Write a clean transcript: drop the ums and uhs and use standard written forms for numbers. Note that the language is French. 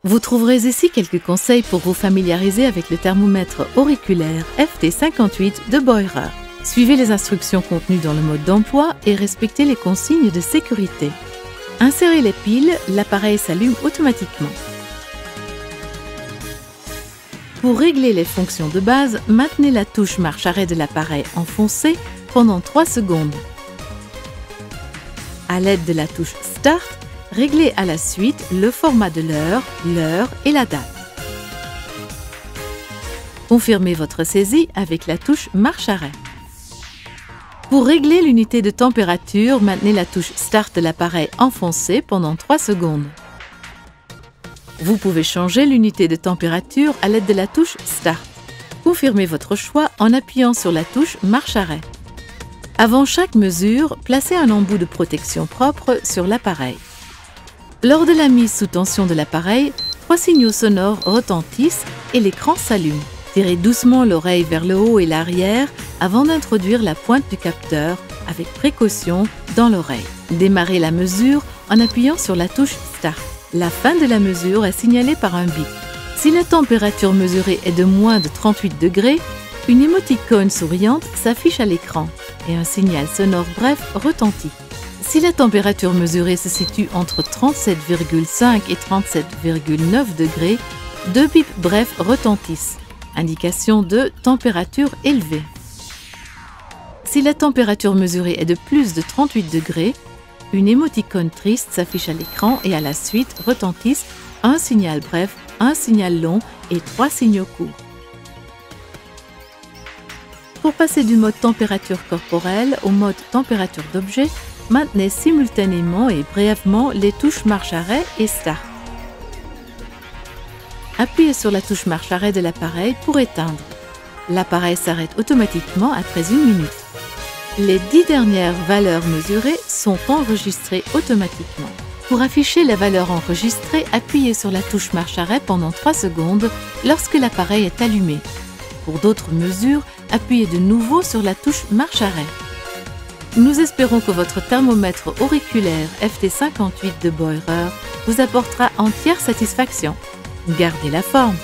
Vous trouverez ici quelques conseils pour vous familiariser avec le thermomètre auriculaire FT58 de Beurer. Suivez les instructions contenues dans le mode d'emploi et respectez les consignes de sécurité. Insérez les piles, l'appareil s'allume automatiquement. Pour régler les fonctions de base, maintenez la touche marche-arrêt de l'appareil enfoncée pendant 3 secondes. À l'aide de la touche Start, réglez à la suite le format de l'heure et la date. Confirmez votre saisie avec la touche marche-arrêt. Pour régler l'unité de température, maintenez la touche Start de l'appareil enfoncée pendant 3 secondes. Vous pouvez changer l'unité de température à l'aide de la touche Start. Confirmez votre choix en appuyant sur la touche marche-arrêt. Avant chaque mesure, placez un embout de protection propre sur l'appareil. Lors de la mise sous tension de l'appareil, 3 signaux sonores retentissent et l'écran s'allume. Tirez doucement l'oreille vers le haut et l'arrière avant d'introduire la pointe du capteur avec précaution dans l'oreille. Démarrez la mesure en appuyant sur la touche Start. La fin de la mesure est signalée par un bip. Si la température mesurée est de moins de 38 degrés, une émoticône souriante s'affiche à l'écran et un signal sonore bref retentit. Si la température mesurée se situe entre 37,5 et 37,9 degrés, 2 bips brefs retentissent, indication de température élevée. Si la température mesurée est de plus de 38 degrés, une émoticône triste s'affiche à l'écran et à la suite retentissent un signal bref, un signal long et 3 signaux courts. Pour passer du mode température corporelle au mode température d'objet, maintenez simultanément et brièvement les touches marche-arrêt et Start. Appuyez sur la touche marche-arrêt de l'appareil pour éteindre. L'appareil s'arrête automatiquement après 1 minute. Les 10 dernières valeurs mesurées sont enregistrées automatiquement. Pour afficher les valeurs enregistrées, appuyez sur la touche marche-arrêt pendant 3 secondes lorsque l'appareil est allumé. Pour d'autres mesures, appuyez de nouveau sur la touche marche-arrêt. Nous espérons que votre thermomètre auriculaire FT58 de Beurer vous apportera entière satisfaction. Gardez la forme!